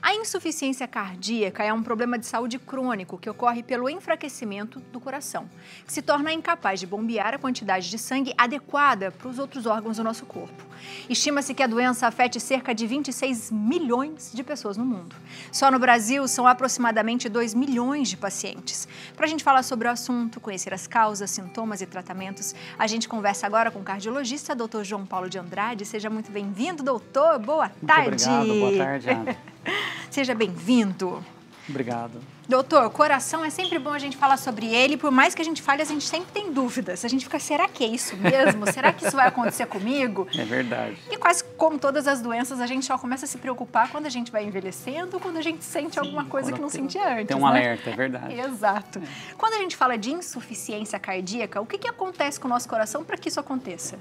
A insuficiência cardíaca é um problema de saúde crônico que ocorre pelo enfraquecimento do coração, que se torna incapaz de bombear a quantidade de sangue adequada para os outros órgãos do nosso corpo. Estima-se que a doença afete cerca de 26 milhões de pessoas no mundo. Só no Brasil são aproximadamente 2 milhões de pacientes. Para a gente falar sobre o assunto, conhecer as causas, sintomas e tratamentos, a gente conversa agora com o cardiologista, Dr. João Paulo de Andrade. Seja muito bem-vindo, doutor. Boa tarde. Muito obrigado. Boa tarde, Ana. Seja bem-vindo. Obrigado. Doutor, coração é sempre bom a gente falar sobre ele, por mais que a gente fale, a gente sempre tem dúvidas. A gente fica, será que é isso mesmo? Será que isso vai acontecer comigo? É verdade. E quase como todas as doenças, a gente só começa a se preocupar quando a gente vai envelhecendo, quando a gente sente alguma coisa que não sentia antes. Tem um alerta, é verdade. Exato. Quando a gente fala de insuficiência cardíaca, o que acontece com o nosso coração para que isso aconteça?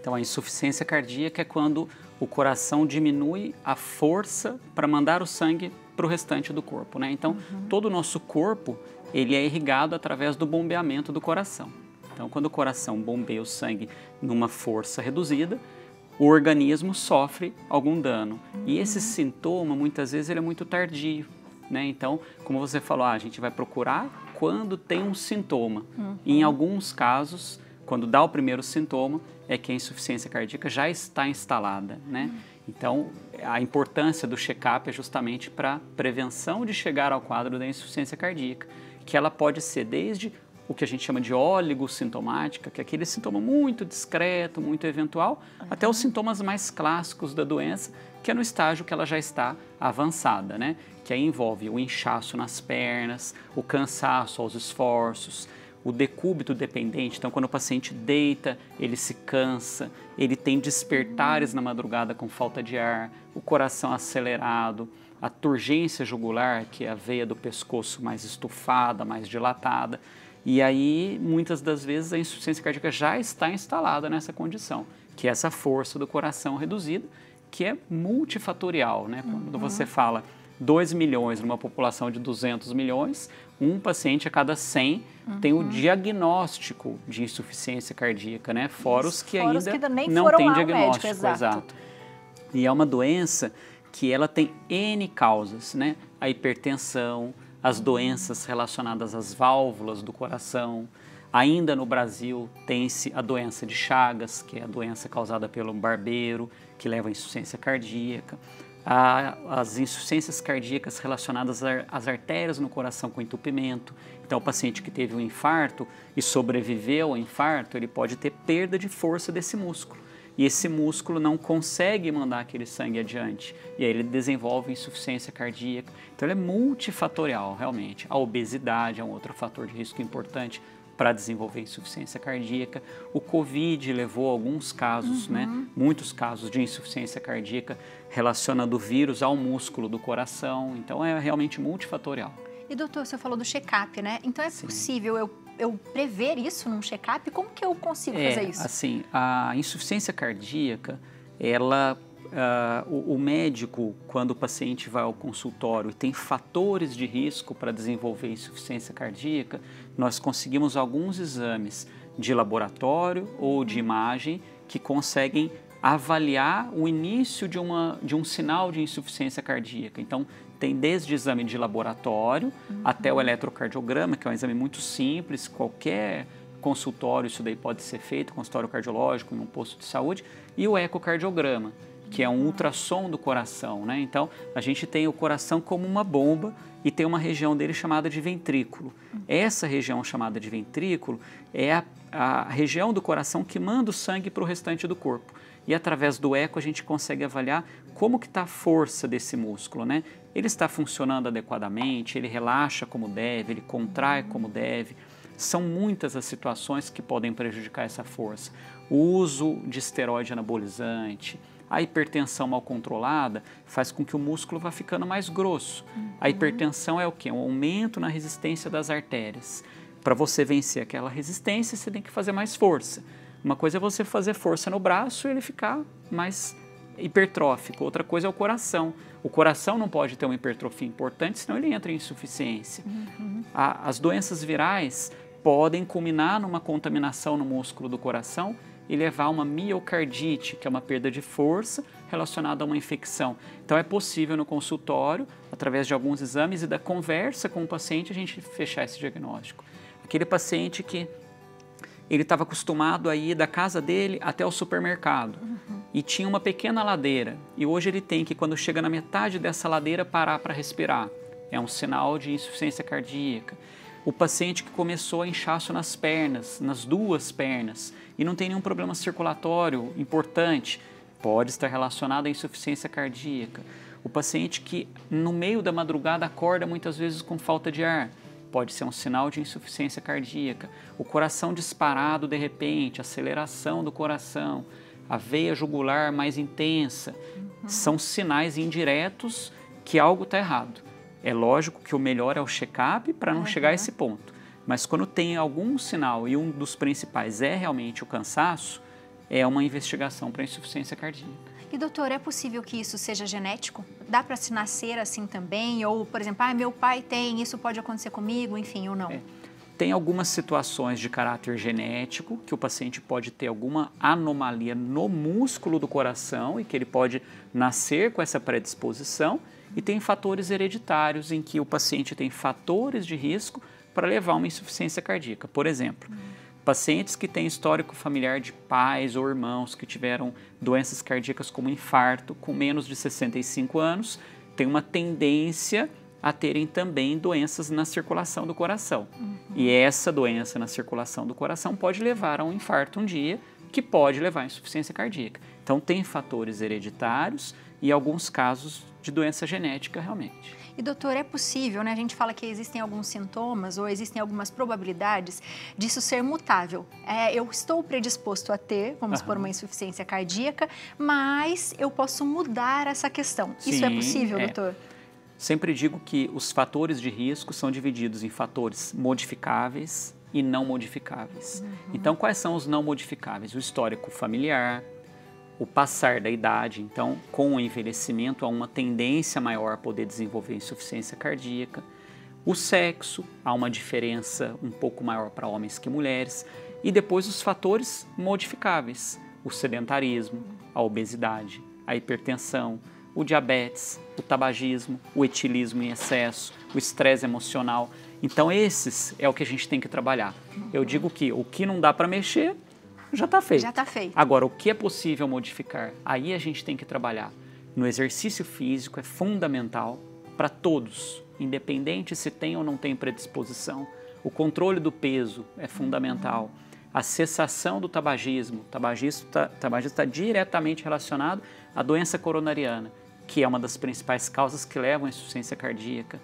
Então, a insuficiência cardíaca é quando o coração diminui a força para mandar o sangue para o restante do corpo, né? Então, todo o nosso corpo, ele é irrigado através do bombeamento do coração. Então, quando o coração bombeia o sangue numa força reduzida, o organismo sofre algum dano. E esse sintoma, muitas vezes, ele é muito tardio, né? Então, como você falou, a gente vai procurar quando tem um sintoma. E em alguns casos, quando dá o primeiro sintoma, é que a insuficiência cardíaca já está instalada, né? Então, a importância do check-up é justamente para prevenção de chegar ao quadro da insuficiência cardíaca, que ela pode ser desde o que a gente chama de oligosintomática, que é aquele sintoma muito discreto, muito eventual, até os sintomas mais clássicos da doença, que é no estágio que ela já está avançada, né? Que aí envolve o inchaço nas pernas, o cansaço aos esforços, o decúbito dependente. Então, quando o paciente deita, ele se cansa, ele tem despertares na madrugada com falta de ar, o coração acelerado, a turgência jugular, que é a veia do pescoço mais estufada, mais dilatada. E aí, muitas das vezes, a insuficiência cardíaca já está instalada nessa condição, que é essa força do coração reduzida, que é multifatorial, né? Quando você fala 2 milhões numa população de 200 milhões, um paciente a cada 100 tem o diagnóstico de insuficiência cardíaca, né? Fora os que ainda não têm diagnóstico. Exato. E é uma doença que ela tem N causas, né? A hipertensão, as doenças relacionadas às válvulas do coração. Ainda no Brasil tem-se a doença de Chagas, que é a doença causada pelo barbeiro, que leva à insuficiência cardíaca. As insuficiências cardíacas relacionadas às artérias no coração com entupimento. Então, o paciente que teve um infarto e sobreviveu ao infarto, ele pode ter perda de força desse músculo. E esse músculo não consegue mandar aquele sangue adiante. E aí ele desenvolve insuficiência cardíaca. Então, ele é multifatorial, realmente. A obesidade é um outro fator de risco importante para desenvolver insuficiência cardíaca. O Covid levou a alguns casos, né, muitos casos de insuficiência cardíaca relacionando o vírus ao músculo do coração. Então, é realmente multifatorial. E doutor, você falou do check-up, né? Então, é possível eu prever isso num check-up? Como que eu consigo fazer isso? Assim, a insuficiência cardíaca, ela... o médico, quando o paciente vai ao consultório e tem fatores de risco para desenvolver insuficiência cardíaca, nós conseguimos alguns exames de laboratório ou de imagem que conseguem avaliar o início de um sinal de insuficiência cardíaca. Então, tem desde exame de laboratório até o eletrocardiograma, que é um exame muito simples, qualquer consultório isso daí pode ser feito, consultório cardiológico em um posto de saúde, e o ecocardiograma, que é um ultrassom do coração, né? Então, a gente tem o coração como uma bomba e tem uma região dele chamada de ventrículo. Essa região chamada de ventrículo é a região do coração que manda o sangue para o restante do corpo. E através do eco a gente consegue avaliar como que está a força desse músculo, né? Ele está funcionando adequadamente, ele relaxa como deve, ele contrai como deve. São muitas as situações que podem prejudicar essa força. O uso de esteroide anabolizante, a hipertensão mal controlada faz com que o músculo vá ficando mais grosso. A hipertensão é o quê? Um aumento na resistência das artérias. Para você vencer aquela resistência, você tem que fazer mais força. Uma coisa é você fazer força no braço e ele ficar mais hipertrófico. Outra coisa é o coração. O coração não pode ter uma hipertrofia importante, senão ele entra em insuficiência. As doenças virais podem culminar numa contaminação no músculo do coração e levar a uma miocardite, que é uma perda de força relacionada a uma infecção. Então é possível no consultório, através de alguns exames e da conversa com o paciente, a gente fechar esse diagnóstico. Aquele paciente que ele estava acostumado a ir da casa dele até o supermercado e tinha uma pequena ladeira e hoje ele tem que, quando chega na metade dessa ladeira, parar para respirar. É um sinal de insuficiência cardíaca. O paciente que começou a inchaço nas pernas, nas duas pernas, e não tem nenhum problema circulatório importante, pode estar relacionado à insuficiência cardíaca. O paciente que no meio da madrugada acorda muitas vezes com falta de ar, pode ser um sinal de insuficiência cardíaca. O coração disparado de repente, aceleração do coração, a veia jugular mais intensa, são sinais indiretos que algo está errado. É lógico que o melhor é o check-up para não chegar a esse ponto. Mas quando tem algum sinal e um dos principais é realmente o cansaço, é uma investigação para insuficiência cardíaca. E doutor, é possível que isso seja genético? Dá para se nascer assim também? Ou, por exemplo, meu pai tem, isso pode acontecer comigo, enfim, ou não? Tem algumas situações de caráter genético, que o paciente pode ter alguma anomalia no músculo do coração e que ele pode nascer com essa predisposição. E tem fatores hereditários em que o paciente tem fatores de risco para levar a uma insuficiência cardíaca. Por exemplo, pacientes que têm histórico familiar de pais ou irmãos que tiveram doenças cardíacas como infarto com menos de 65 anos, têm uma tendência a terem também doenças na circulação do coração. E essa doença na circulação do coração pode levar a um infarto um dia, que pode levar à insuficiência cardíaca. Então tem fatores hereditários e alguns casos de doença genética realmente. E doutor, é possível, né? A gente fala que existem alguns sintomas ou existem algumas probabilidades disso ser mutável. Eu estou predisposto a ter, vamos supor, uma insuficiência cardíaca, mas eu posso mudar essa questão. Sim, isso é possível, doutor? Sempre digo que os fatores de risco são divididos em fatores modificáveis e não modificáveis. Então, quais são os não modificáveis? O histórico familiar, o passar da idade, então, com o envelhecimento, há uma tendência maior a poder desenvolver insuficiência cardíaca. O sexo, há uma diferença um pouco maior para homens que mulheres. E depois os fatores modificáveis, o sedentarismo, a obesidade, a hipertensão, o diabetes, o tabagismo, o etilismo em excesso, o estresse emocional. Então, esses é o que a gente tem que trabalhar. Eu digo que o que não dá para mexer, já está feito. Já está feito. Agora, o que é possível modificar? Aí a gente tem que trabalhar. No exercício físico é fundamental para todos, independente se tem ou não tem predisposição. O controle do peso é fundamental. A cessação do tabagismo. O tabagismo está diretamente relacionado à doença coronariana, que é uma das principais causas que levam à insuficiência cardíaca.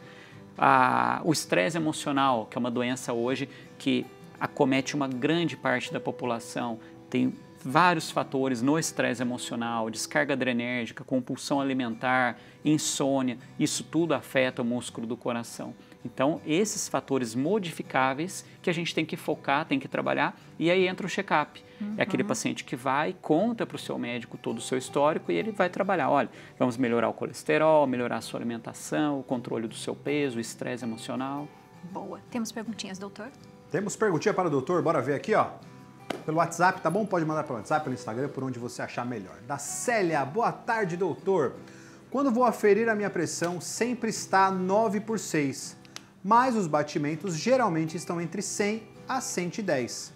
O estresse emocional, que é uma doença hoje que acomete uma grande parte da população, tem vários fatores no estresse emocional, descarga adrenérgica, compulsão alimentar, insônia, isso tudo afeta o músculo do coração. Então, esses fatores modificáveis que a gente tem que focar, tem que trabalhar, e aí entra o check-up. É aquele paciente que vai, conta para o seu médico todo o seu histórico e ele vai trabalhar. Olha, vamos melhorar o colesterol, melhorar a sua alimentação, o controle do seu peso, o estresse emocional. Boa. Temos perguntinhas, doutor? Temos perguntinha para o doutor, bora ver aqui, ó. Pelo WhatsApp, tá bom? Pode mandar pelo WhatsApp, pelo Instagram, por onde você achar melhor. Da Célia, boa tarde, doutor. Quando vou aferir a minha pressão, sempre está 9/6, mas os batimentos geralmente estão entre 100 a 110.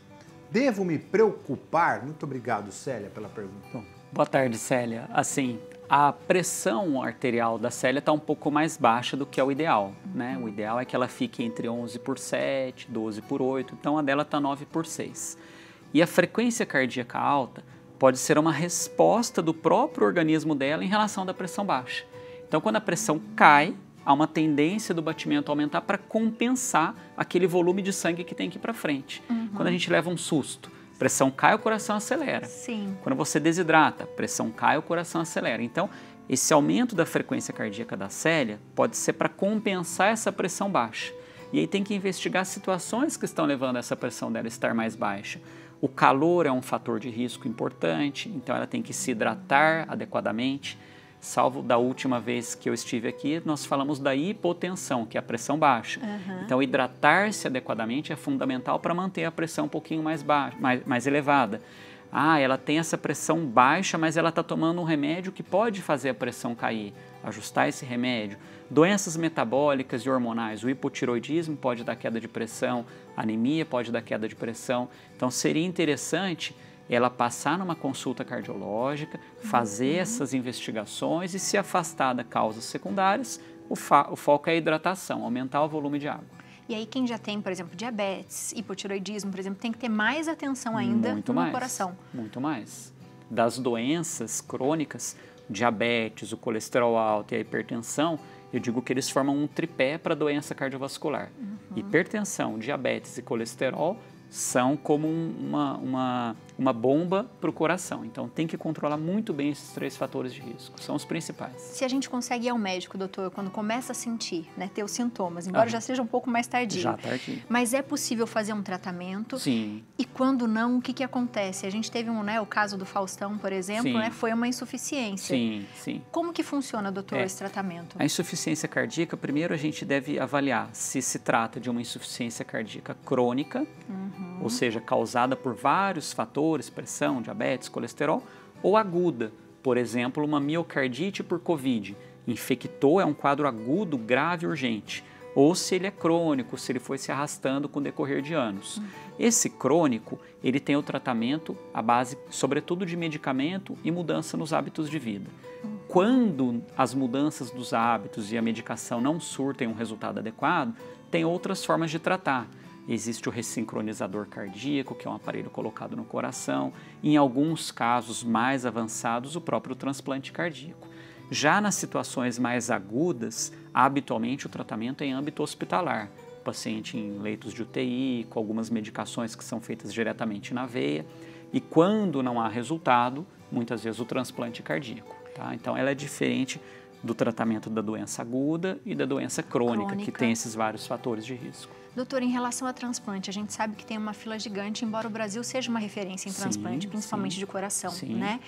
Devo me preocupar? Muito obrigado, Célia, pela pergunta. Bom, boa tarde, Célia. Assim, a pressão arterial da Célia está um pouco mais baixa do que é o ideal, né? O ideal é que ela fique entre 11/7, 12/8, então a dela está 9/6. E a frequência cardíaca alta pode ser uma resposta do próprio organismo dela em relação da pressão baixa. Então, quando a pressão cai, há uma tendência do batimento aumentar para compensar aquele volume de sangue que tem que ir para frente. Quando a gente leva um susto, pressão cai, o coração acelera. Sim. Quando você desidrata, pressão cai, o coração acelera. Então, esse aumento da frequência cardíaca da Célia pode ser para compensar essa pressão baixa. E aí tem que investigar situações que estão levando essa pressão dela a estar mais baixa. O calor é um fator de risco importante, então ela tem que se hidratar adequadamente. Salvo da última vez que eu estive aqui, nós falamos da hipotensão, que é a pressão baixa. Então, hidratar-se adequadamente é fundamental para manter a pressão um pouquinho mais baixa, mais elevada. ela tem essa pressão baixa, mas ela está tomando um remédio que pode fazer a pressão cair, ajustar esse remédio. Doenças metabólicas e hormonais, o hipotiroidismo pode dar queda de pressão, a anemia pode dar queda de pressão. Então seria interessante ela passar numa consulta cardiológica, fazer essas investigações e se afastar das causas secundárias, o foco é a hidratação, aumentar o volume de água. E aí quem já tem, por exemplo, diabetes, hipotiroidismo, por exemplo, tem que ter mais atenção ainda no coração. Muito mais. Das doenças crônicas, diabetes, o colesterol alto e a hipertensão, eu digo que eles formam um tripé para a doença cardiovascular. Hipertensão, diabetes e colesterol são como uma bomba para o coração. Então, tem que controlar muito bem esses 3 fatores de risco. São os principais. Se a gente consegue ir ao médico, doutor, quando começa a sentir, né, ter os sintomas, embora já seja um pouco mais tardio. Já tardio. Mas é possível fazer um tratamento? Sim. E quando não, o que acontece? A gente teve o caso do Faustão, por exemplo, né, foi uma insuficiência. Sim, sim. Como que funciona, doutor, esse tratamento? A insuficiência cardíaca, primeiro a gente deve avaliar se trata de uma insuficiência cardíaca crônica, ou seja, causada por vários fatores, pressão, diabetes, colesterol, ou aguda, por exemplo, uma miocardite por Covid. Infectou, é um quadro agudo, grave, urgente. Ou se ele é crônico, se ele foi se arrastando com o decorrer de anos. Esse crônico, ele tem o tratamento à base, sobretudo, de medicamento e mudança nos hábitos de vida. Quando as mudanças dos hábitos e a medicação não surtem um resultado adequado, tem outras formas de tratar. Existe o ressincronizador cardíaco, que é um aparelho colocado no coração. Em alguns casos mais avançados, o próprio transplante cardíaco. Já nas situações mais agudas, habitualmente o tratamento é em âmbito hospitalar. O paciente em leitos de UTI, com algumas medicações que são feitas diretamente na veia. E quando não há resultado, muitas vezes o transplante cardíaco. Tá? Então, ela é diferente do tratamento da doença aguda e da doença crônica, que tem esses vários fatores de risco. Doutor, em relação a transplante, a gente sabe que tem uma fila gigante, embora o Brasil seja uma referência em transplante, principalmente de coração, né?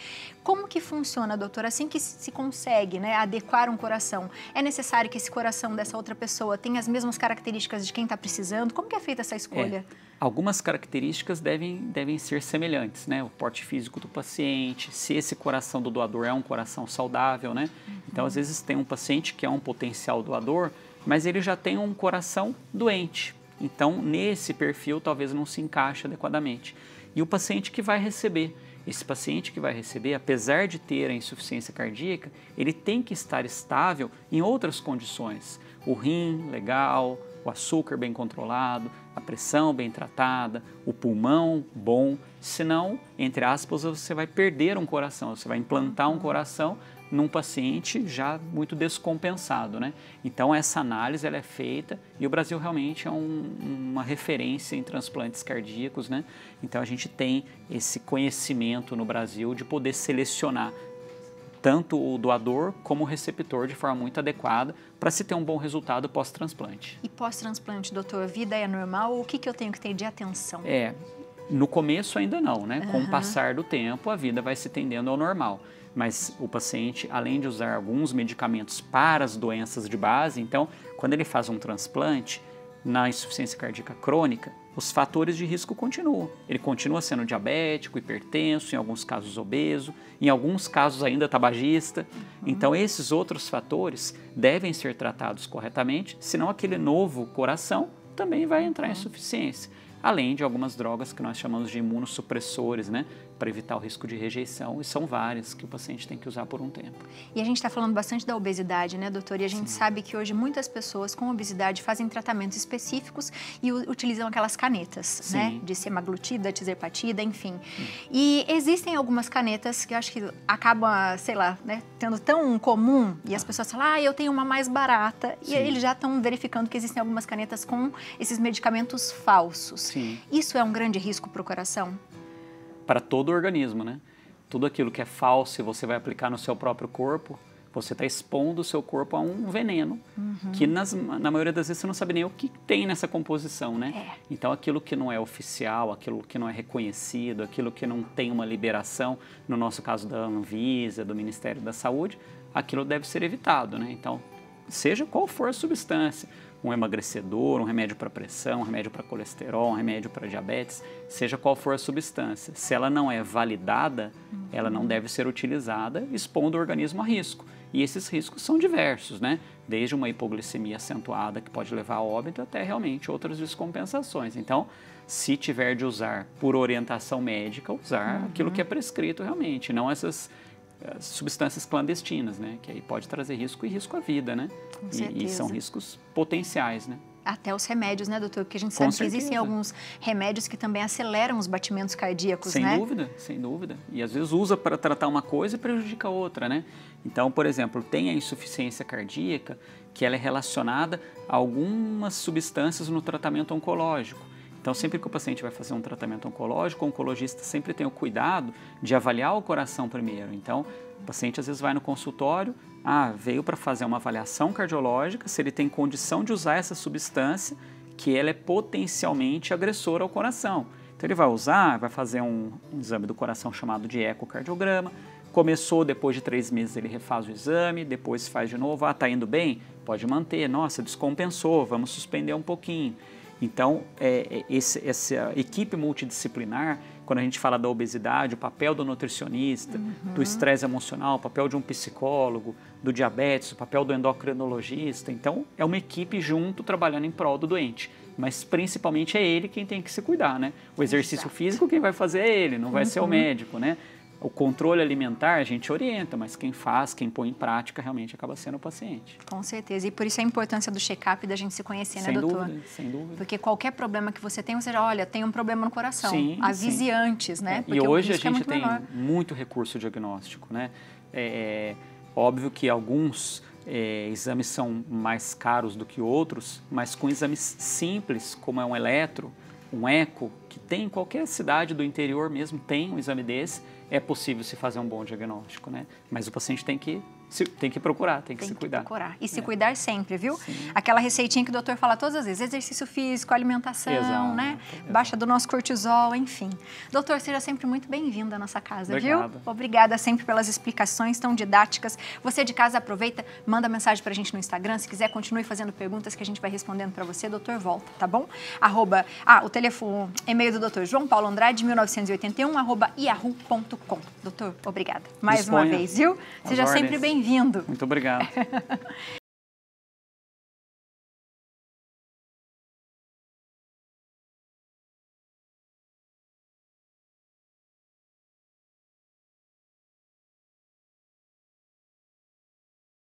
Como que funciona, doutor? Assim que se consegue, né, adequar um coração, é necessário que esse coração dessa outra pessoa tenha as mesmas características de quem está precisando? Como que é feita essa escolha? Algumas características devem ser semelhantes, né? O porte físico do paciente, se esse coração do doador é um coração saudável, né? Então, às vezes tem um paciente que é um potencial doador, mas ele já tem um coração doente. Então, nesse perfil, talvez não se encaixe adequadamente. E o paciente que vai receber, esse paciente que vai receber, apesar de ter a insuficiência cardíaca, ele tem que estar estável em outras condições. O rim legal, o açúcar bem controlado, a pressão bem tratada, o pulmão bom, senão, entre aspas, você vai perder um coração, você vai implantar um coração num paciente já muito descompensado, né? Então essa análise ela é feita e o Brasil realmente é uma referência em transplantes cardíacos, né? Então a gente tem esse conhecimento no Brasil de poder selecionar tanto o doador como o receptor de forma muito adequada para se ter um bom resultado pós-transplante. E pós-transplante, doutor, a vida é normal ou o que eu tenho que ter de atenção? No começo ainda não, né? Com o passar do tempo a vida vai se tendendo ao normal. Mas o paciente, além de usar alguns medicamentos para as doenças de base, então, quando ele faz um transplante, na insuficiência cardíaca crônica, os fatores de risco continuam. Ele continua sendo diabético, hipertenso, em alguns casos obeso, em alguns casos ainda tabagista. Então, esses outros fatores devem ser tratados corretamente, senão aquele novo coração também vai entrar em insuficiência. Além de algumas drogas que nós chamamos de imunossupressores, né? Para evitar o risco de rejeição, e são várias que o paciente tem que usar por um tempo. E a gente está falando bastante da obesidade, né, doutor? E a gente sabe que hoje muitas pessoas com obesidade fazem tratamentos específicos e utilizam aquelas canetas, né? De semaglutida, tirzepatida, enfim. E existem algumas canetas que eu acho que acabam, sei lá, né, tendo tão comum, e as pessoas falam, eu tenho uma mais barata, e eles já estão verificando que existem algumas canetas com esses medicamentos falsos. Isso é um grande risco para o coração? Para todo o organismo, né? Tudo aquilo que é falso e você vai aplicar no seu próprio corpo, você está expondo o seu corpo a um veneno, que na maioria das vezes você não sabe nem o que tem nessa composição, né? Então aquilo que não é oficial, aquilo que não é reconhecido, aquilo que não tem uma liberação, no nosso caso da Anvisa, do Ministério da Saúde, aquilo deve ser evitado, né? Então, seja qual for a substância, um emagrecedor, um remédio para pressão, um remédio para colesterol, um remédio para diabetes, seja qual for a substância, se ela não é validada, ela não deve ser utilizada expondo o organismo a risco. E esses riscos são diversos, né? Desde uma hipoglicemia acentuada que pode levar a óbito até realmente outras descompensações. Então, se tiver de usar por orientação médica, usar aquilo que é prescrito realmente, não essas substâncias clandestinas, né? Que aí pode trazer risco e risco à vida, né? E são riscos potenciais, né? Até os remédios, né, doutor? Porque a gente sabe que existem alguns remédios que também aceleram os batimentos cardíacos, né? Sem dúvida, sem dúvida. E às vezes usa para tratar uma coisa e prejudica outra, né? Então, por exemplo, tem a insuficiência cardíaca, que ela é relacionada a algumas substâncias no tratamento oncológico. Então, sempre que o paciente vai fazer um tratamento oncológico, o oncologista sempre tem o cuidado de avaliar o coração primeiro. Então, o paciente às vezes vai no consultório, veio para fazer uma avaliação cardiológica, se ele tem condição de usar essa substância, que ela é potencialmente agressora ao coração. Então, ele vai usar, vai fazer um exame do coração chamado de ecocardiograma. Começou, depois de 3 meses ele refaz o exame, depois faz de novo, está indo bem? Pode manter, nossa, descompensou, vamos suspender um pouquinho. Então, essa equipe multidisciplinar, quando a gente fala da obesidade, o papel do nutricionista, do estresse emocional, o papel de um psicólogo, do diabetes, o papel do endocrinologista, então é uma equipe junto trabalhando em prol do doente. Mas principalmente é ele quem tem que se cuidar, né? O exercício físico quem vai fazer é ele, não vai ser o médico, né? O controle alimentar a gente orienta, mas quem faz, quem põe em prática, realmente acaba sendo o paciente. Com certeza. E por isso a importância do check-up, da gente se conhecer, né, doutor? Sem dúvida. Porque qualquer problema que você tem, você já, olha, tem um problema no coração. Avise antes, né? E hoje a gente tem muito recurso diagnóstico, né? Óbvio que alguns exames são mais caros do que outros, mas com exames simples, como é um eletro, um eco, que tem em qualquer cidade do interior mesmo, tem um exame desse, é possível se fazer um bom diagnóstico, né? Mas o paciente tem que procurar, tem que se cuidar. E se cuidar sempre, viu? Sim. Aquela receitinha que o doutor fala todas as vezes, exercício físico, alimentação, né? Exato. Baixa do nosso cortisol, enfim. Doutor, seja sempre muito bem-vindo à nossa casa, Obrigado. viu? Obrigada sempre pelas explicações tão didáticas. Você de casa aproveita, manda mensagem pra gente no Instagram, se quiser continue fazendo perguntas que a gente vai respondendo pra você, doutor volta, tá bom? O telefone, e-mail do doutor João Paulo Andrade, 1981, @yahoo.com. Doutor, obrigada. Mais uma vez, viu? Seja sempre bem-vindo. Muito obrigado.